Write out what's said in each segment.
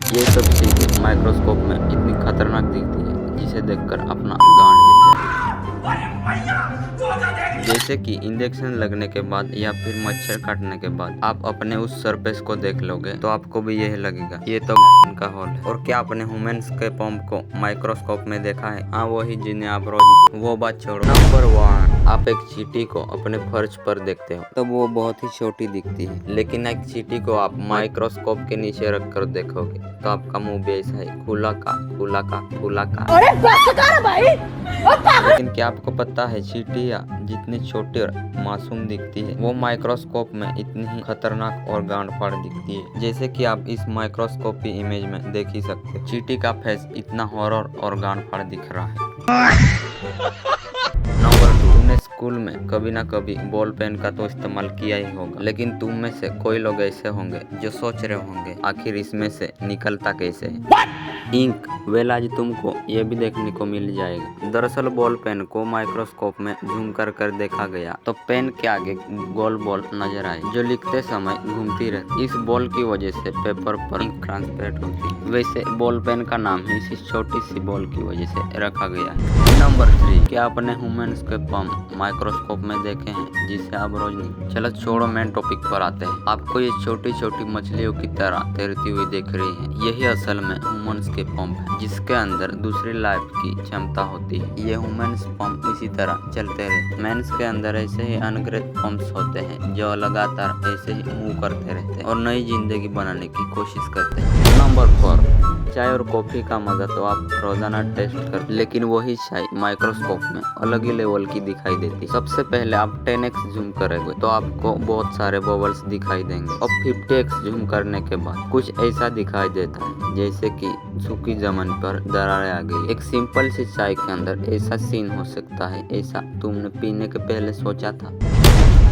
ये सब चीजें माइक्रोस्कोप में इतनी खतरनाक दिखती है जिसे देखकर अपना गांड हिल जाए। जैसे कि इंजेक्शन लगने के बाद या फिर मच्छर काटने के बाद आप अपने उस सरफेस को देख लोगे तो आपको भी यही लगेगा ये तो का होल है। और क्या आपने ह्यूमंस के पंप को माइक्रोस्कोप में देखा है? हाँ, वही जिन्हें आप रोज वो बात छोड़ो। नंबर 1, आप एक चींटी को अपने फर्श पर देखते हो तो वो बहुत ही छोटी दिखती है, लेकिन एक चींटी को आप माइक्रोस्कोप के नीचे रख कर देखोगे तो आपका मुंह भी ऐसा है, खुला का खुला का खुला का। अरे बस कर भाई। लेकिन क्या आपको पता है चींटियां जितनी छोटी और मासूम दिखती है वो माइक्रोस्कोप में इतनी ही खतरनाक और गांड फाड़ दिखती है। जैसे कि आप इस माइक्रोस्कोपी इमेज में देख ही सकते हो, चींटी का फेस इतना हॉरर और गांड फाड़ दिख रहा है। नंबर 2, तुमने स्कूल में कभी ना कभी बॉल पेन का तो इस्तेमाल किया ही होगा, लेकिन तुम में से कोई लोग ऐसे होंगे जो सोच रहे होंगे आखिर इसमें से निकलता कैसे है इंक। वेल, आज तुमको ये भी देखने को मिल जाएगा। दरअसल बॉल पेन को माइक्रोस्कोप में जूम कर देखा गया तो पेन के आगे गोल बॉल नजर आए जो लिखते समय घूमती रहती। इस बॉल की वजह से पेपर पर इंक ट्रांसपेरेंट होती है। वैसे बॉल पेन का नाम ही इसी छोटी सी बॉल की वजह से रखा गया है। नंबर 3, क्या आपने ह्यूमंस के पंप माइक्रोस्कोप में देखे हैं जिसे आप रोज नहीं? चलो छोड़ो, मेन टॉपिक पर आते हैं। आपको ये छोटी छोटी मछलियों की तरह तैरती हुई दिख रही है, यही असल में ह्यूमंस के पंप है जिसके अंदर दूसरी लाइफ की क्षमता होती है। ये ह्यूमंस पंप इसी तरह चलते रहते। मेंस के अंदर ऐसे ही अनगिनत पंप्स होते हैं जो लगातार ऐसे ही मूव करते रहते हैं और नई जिंदगी बनाने की कोशिश करते हैं। नंबर 4, चाय और कॉफी का मजा तो आप रोजाना टेस्ट करते, लेकिन वही चाय माइक्रोस्कोप में अलग ही लेवल की दिखाई देती। सबसे पहले आप 10x जूम करोगे तो आपको बहुत सारे बबल्स दिखाई देंगे और 50x जूम करने के बाद कुछ ऐसा दिखाई देता है जैसे कि सूखी जमीन पर दरारें आ गई। एक सिंपल सी चाय के अंदर ऐसा सीन हो सकता है, ऐसा तुमने पीने के पहले सोचा था?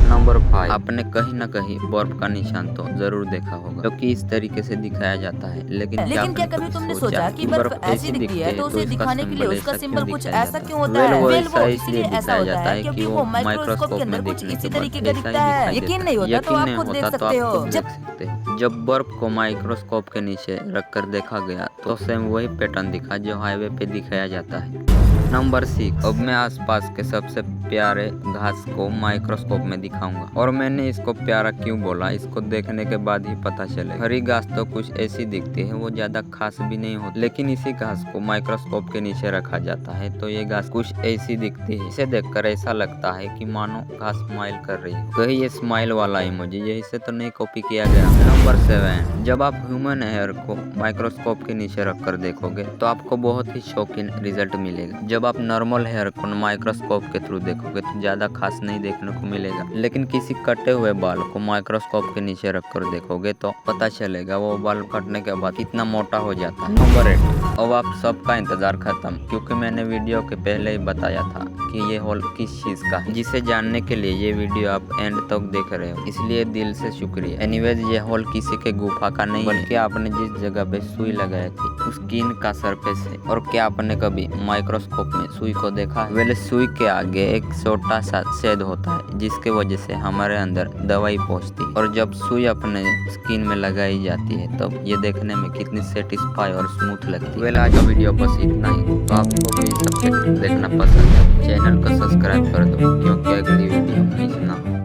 नंबर 5, आपने कहीं न कहीं बर्फ का निशान तो जरूर देखा होगा क्योंकि इस तरीके से दिखाया जाता है। लेकिन क्या कभी तुमने सोचा कि बर्फ ऐसी दिखती है तो उसे दिखाने के लिए उसका सिंबल कुछ ऐसा क्यों होता है? वो वेल, वो इसलिए ऐसा होता है क्योंकि वो माइक्रोस्कोप के अंदर कुछ इसी तरीके का दिखता है। यकीन नहीं होता तो आप खुद देख सकते हो। जब बर्फ को माइक्रोस्कोप के नीचे रखकर देखा गया तो सेम वही पैटर्न दिखा जो हाईवे पे दिखाया जाता है। नंबर 6, अब मैं आसपास के सबसे प्यारे घास को माइक्रोस्कोप में दिखाऊंगा। और मैंने इसको प्यारा क्यों बोला, इसको देखने के बाद ही पता चले। हरी घास तो कुछ ऐसी दिखती है, वो ज्यादा खास भी नहीं होती, लेकिन इसी घास को माइक्रोस्कोप के नीचे रखा जाता है तो ये घास कुछ ऐसी दिखती है। इसे देखकर ऐसा लगता है कि मानो घास स्माइल कर रही है। कहीं ये स्माइल वाला इमोजी यही से तो नहीं कॉपी किया गया। नंबर 7, जब आप ह्यूमन हेयर को माइक्रोस्कोप के नीचे रखकर देखोगे तो आपको बहुत ही शॉकिंग रिजल्ट मिलेगा। जब आप नॉर्मल हेयर को माइक्रोस्कोप के थ्रू देखोगे तो ज्यादा खास नहीं देखने को मिलेगा, लेकिन किसी कटे हुए बाल को माइक्रोस्कोप के नीचे रखकर देखोगे तो पता चलेगा वो बाल कटने के बाद कितना मोटा हो जाता है। नंबर 8, अब आप सबका इंतजार खत्म क्योंकि मैंने वीडियो के पहले ही बताया था कि ये होल किस चीज का है, जिसे जानने के लिए ये वीडियो आप एंड तक देख रहे हो, इसलिए दिल से शुक्रिया। एनीवेज, ये होल किसी के गुफा का नहीं बल्कि आपने जिस जगह पे सुई लगाई थी उस स्किन का सरफेस है। और क्या आपने कभी माइक्रोस्कोप में सुई को देखा है? वेल, सुई के आगे एक छोटा सा छेद होता है जिसके वजह से हमारे अंदर दवाई पहुंचती है और जब सुई अपने स्किन में लगाई जाती है तब ये देखने में कितनी सेटिस्फाई और स्मूथ लगती है। वेल, आज का वीडियो बस इतना ही। तो आपको भी सब्जेक्ट देखना पसंद है, चैनल को सब्सक्राइब कर दो क्योंकि अगली वीडियो मिस ना हो।